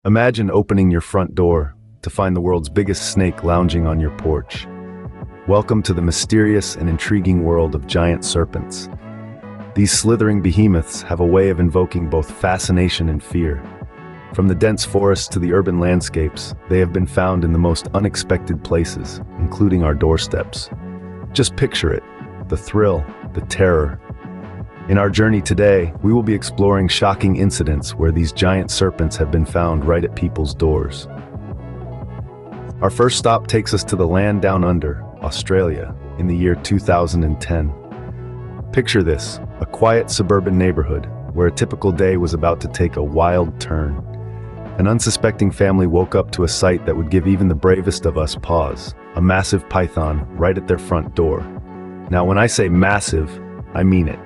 Imagine opening your front door to find the world's biggest snake lounging on your porch. Welcome to the mysterious and intriguing world of giant serpents. These slithering behemoths have a way of invoking both fascination and fear. From the dense forests to the urban landscapes, they have been found in the most unexpected places, including our doorsteps. Just picture it, the thrill, the terror. In our journey today, we will be exploring shocking incidents where these giant serpents have been found right at people's doors. Our first stop takes us to the land down under, Australia, in the year 2010. Picture this, a quiet suburban neighborhood where a typical day was about to take a wild turn. An unsuspecting family woke up to a sight that would give even the bravest of us pause, a massive python right at their front door. Now, when I say massive, I mean it.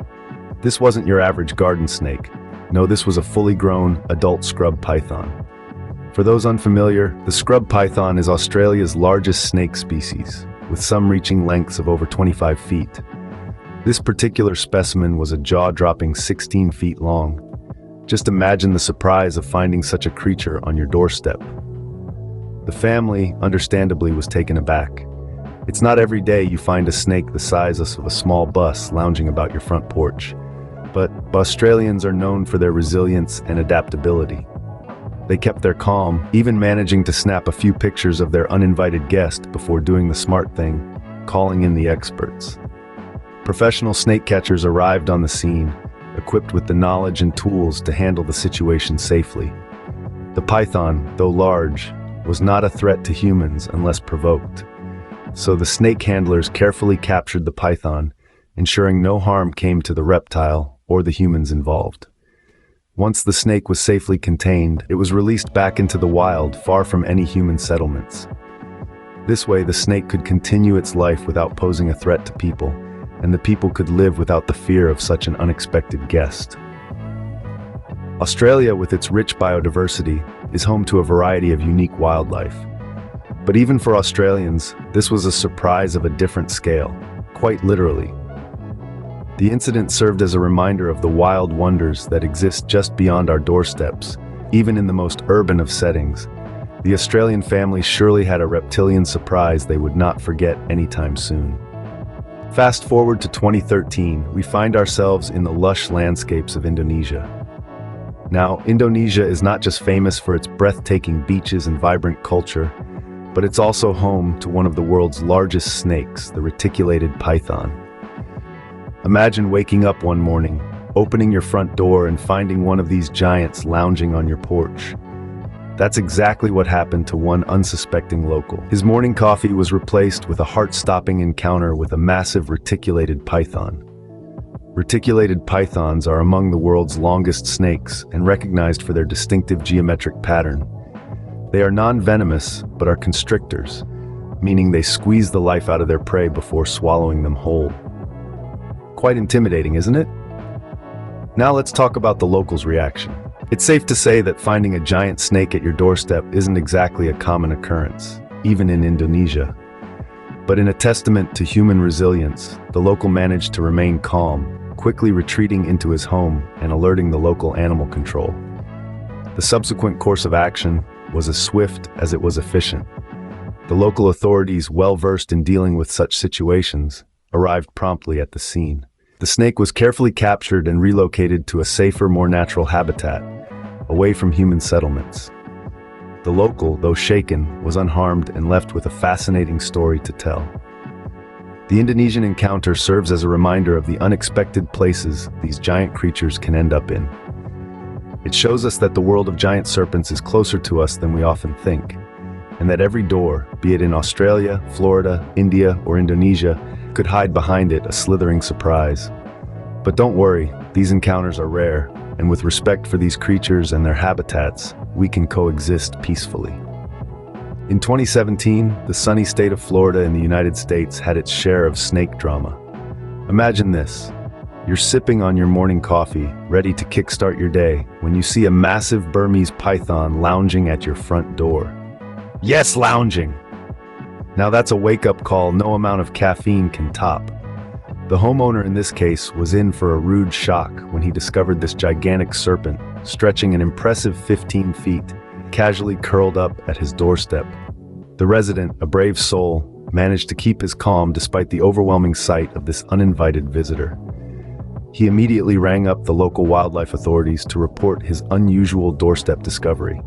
This wasn't your average garden snake. No, this was a fully grown, adult scrub python. For those unfamiliar, the scrub python is Australia's largest snake species, with some reaching lengths of over 25 feet. This particular specimen was a jaw-dropping 16 feet long. Just imagine the surprise of finding such a creature on your doorstep. The family, understandably, was taken aback. It's not every day you find a snake the size of a small bus lounging about your front porch. But Australians are known for their resilience and adaptability. They kept their calm, even managing to snap a few pictures of their uninvited guest before doing the smart thing, calling in the experts. Professional snake catchers arrived on the scene, equipped with the knowledge and tools to handle the situation safely. The python, though large, was not a threat to humans unless provoked. So the snake handlers carefully captured the python, ensuring no harm came to the reptile or the humans involved. Once the snake was safely contained, it was released back into the wild, far from any human settlements. This way, the snake could continue its life without posing a threat to people, and the people could live without the fear of such an unexpected guest. Australia, with its rich biodiversity, is home to a variety of unique wildlife. But even for Australians, this was a surprise of a different scale, quite literally. The incident served as a reminder of the wild wonders that exist just beyond our doorsteps, even in the most urban of settings. The Australian family surely had a reptilian surprise they would not forget anytime soon. Fast forward to 2013, we find ourselves in the lush landscapes of Indonesia. Now, Indonesia is not just famous for its breathtaking beaches and vibrant culture, but it's also home to one of the world's largest snakes, the reticulated python. Imagine waking up one morning, opening your front door and finding one of these giants lounging on your porch. That's exactly what happened to one unsuspecting local. His morning coffee was replaced with a heart-stopping encounter with a massive reticulated python. Reticulated pythons are among the world's longest snakes and recognized for their distinctive geometric pattern. They are non-venomous, but are constrictors, meaning they squeeze the life out of their prey before swallowing them whole. Quite intimidating, isn't it? Now let's talk about the locals' reaction. It's safe to say that finding a giant snake at your doorstep isn't exactly a common occurrence, even in Indonesia. But in a testament to human resilience, the local managed to remain calm, quickly retreating into his home and alerting the local animal control. The subsequent course of action was as swift as it was efficient. The local authorities, well versed in dealing with such situations, arrived promptly at the scene. The snake was carefully captured and relocated to a safer, more natural habitat, away from human settlements. The local, though shaken, was unharmed and left with a fascinating story to tell. The Indonesian Encounter serves as a reminder of the unexpected places these giant creatures can end up in. It shows us that the world of giant serpents is closer to us than we often think, and that every door, be it in Australia, Florida, India, or Indonesia, could hide behind it a slithering surprise. But don't worry, these encounters are rare, and with respect for these creatures and their habitats, we can coexist peacefully. In 2017, the sunny state of Florida in the United States had its share of snake drama. Imagine this. You're sipping on your morning coffee, ready to kickstart your day, when you see a massive Burmese python lounging at your front door. Yes, lounging! Now that's a wake-up call no amount of caffeine can top. The homeowner in this case was in for a rude shock when he discovered this gigantic serpent, stretching an impressive 15 feet, casually curled up at his doorstep. The resident, a brave soul, managed to keep his calm despite the overwhelming sight of this uninvited visitor. He immediately rang up the local wildlife authorities to report his unusual doorstep discovery.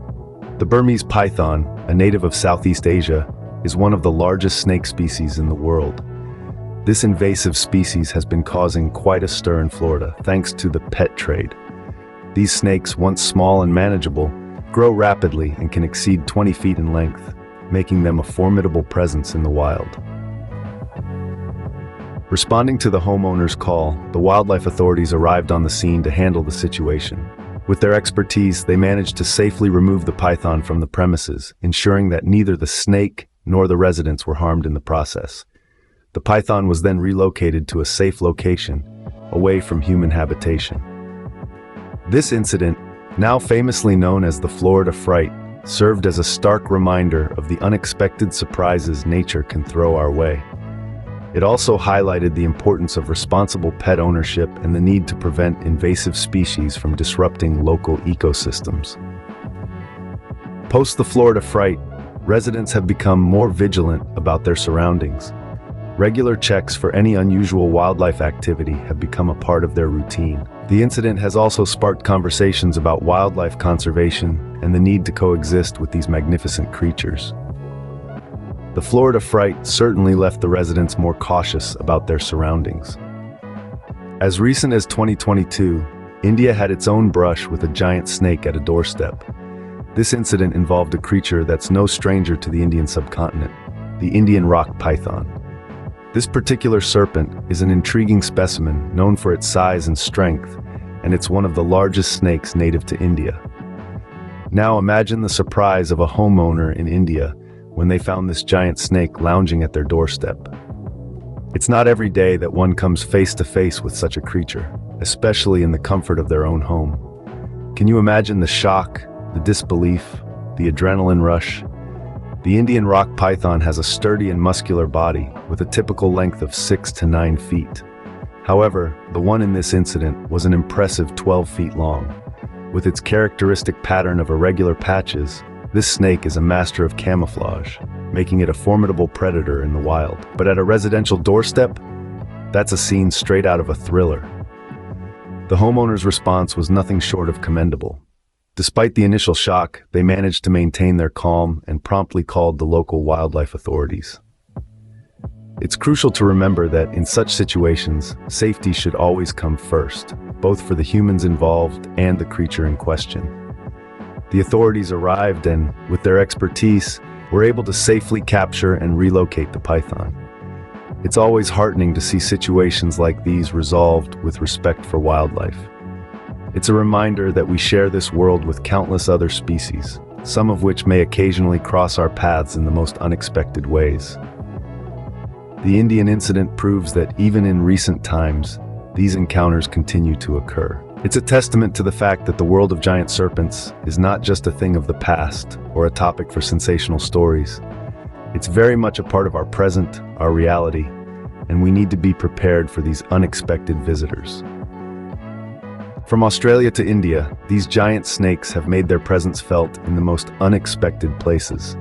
The Burmese python, a native of Southeast Asia, is one of the largest snake species in the world. This invasive species has been causing quite a stir in Florida thanks to the pet trade. These snakes, once small and manageable, grow rapidly and can exceed 20 feet in length, making them a formidable presence in the wild. Responding to the homeowner's call, the wildlife authorities arrived on the scene to handle the situation. With their expertise, they managed to safely remove the python from the premises, ensuring that neither the snake nor the residents were harmed in the process. The python was then relocated to a safe location, away from human habitation. This incident, now famously known as the Florida Fright, served as a stark reminder of the unexpected surprises nature can throw our way. It also highlighted the importance of responsible pet ownership and the need to prevent invasive species from disrupting local ecosystems. Post the Florida Fright, residents have become more vigilant about their surroundings. Regular checks for any unusual wildlife activity have become a part of their routine. The incident has also sparked conversations about wildlife conservation and the need to coexist with these magnificent creatures. The Florida Fright certainly left the residents more cautious about their surroundings. As recent as 2022, India had its own brush with a giant snake at a doorstep. This incident involved a creature that's no stranger to the Indian subcontinent, the Indian rock python. This particular serpent is an intriguing specimen known for its size and strength, and it's one of the largest snakes native to India. Now imagine the surprise of a homeowner in India when they found this giant snake lounging at their doorstep. It's not every day that one comes face to face with such a creature, especially in the comfort of their own home. Can you imagine the shock, the disbelief, the adrenaline rush? The Indian rock python has a sturdy and muscular body with a typical length of 6 to 9 feet. However, the one in this incident was an impressive 12 feet long. With its characteristic pattern of irregular patches, this snake is a master of camouflage, making it a formidable predator in the wild. But at a residential doorstep, that's a scene straight out of a thriller. The homeowner's response was nothing short of commendable. Despite the initial shock, they managed to maintain their calm and promptly called the local wildlife authorities. It's crucial to remember that in such situations, safety should always come first, both for the humans involved and the creature in question. The authorities arrived and, with their expertise, were able to safely capture and relocate the python. It's always heartening to see situations like these resolved with respect for wildlife. It's a reminder that we share this world with countless other species, some of which may occasionally cross our paths in the most unexpected ways. The Indian incident proves that even in recent times, these encounters continue to occur. It's a testament to the fact that the world of giant serpents is not just a thing of the past or a topic for sensational stories. It's very much a part of our present, our reality, and we need to be prepared for these unexpected visitors. From Australia to India, these giant snakes have made their presence felt in the most unexpected places.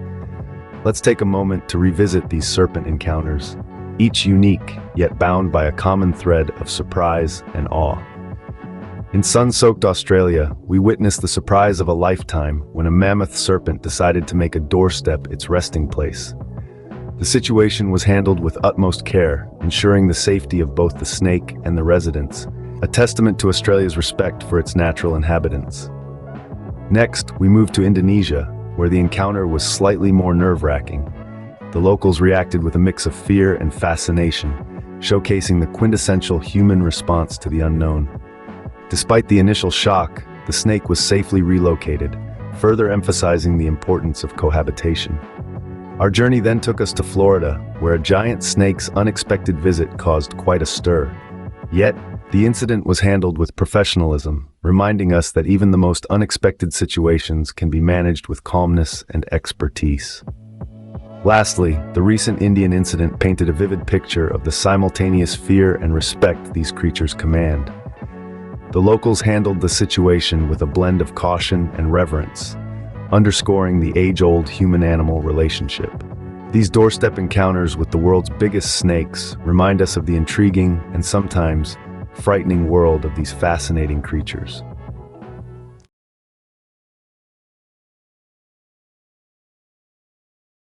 Let's take a moment to revisit these serpent encounters, each unique yet bound by a common thread of surprise and awe. In sun-soaked Australia, we witnessed the surprise of a lifetime when a mammoth serpent decided to make a doorstep its resting place. The situation was handled with utmost care, ensuring the safety of both the snake and the residents, a testament to Australia's respect for its natural inhabitants. Next, we moved to Indonesia, where the encounter was slightly more nerve-wracking. The locals reacted with a mix of fear and fascination, showcasing the quintessential human response to the unknown. Despite the initial shock, the snake was safely relocated, further emphasizing the importance of cohabitation. Our journey then took us to Florida, where a giant snake's unexpected visit caused quite a stir. Yet, the incident was handled with professionalism, reminding us that even the most unexpected situations can be managed with calmness and expertise. Lastly, the recent Indian incident painted a vivid picture of the simultaneous fear and respect these creatures command. The locals handled the situation with a blend of caution and reverence, underscoring the age-old human-animal relationship. These doorstep encounters with the world's biggest snakes remind us of the intriguing and sometimes frightening world of these fascinating creatures.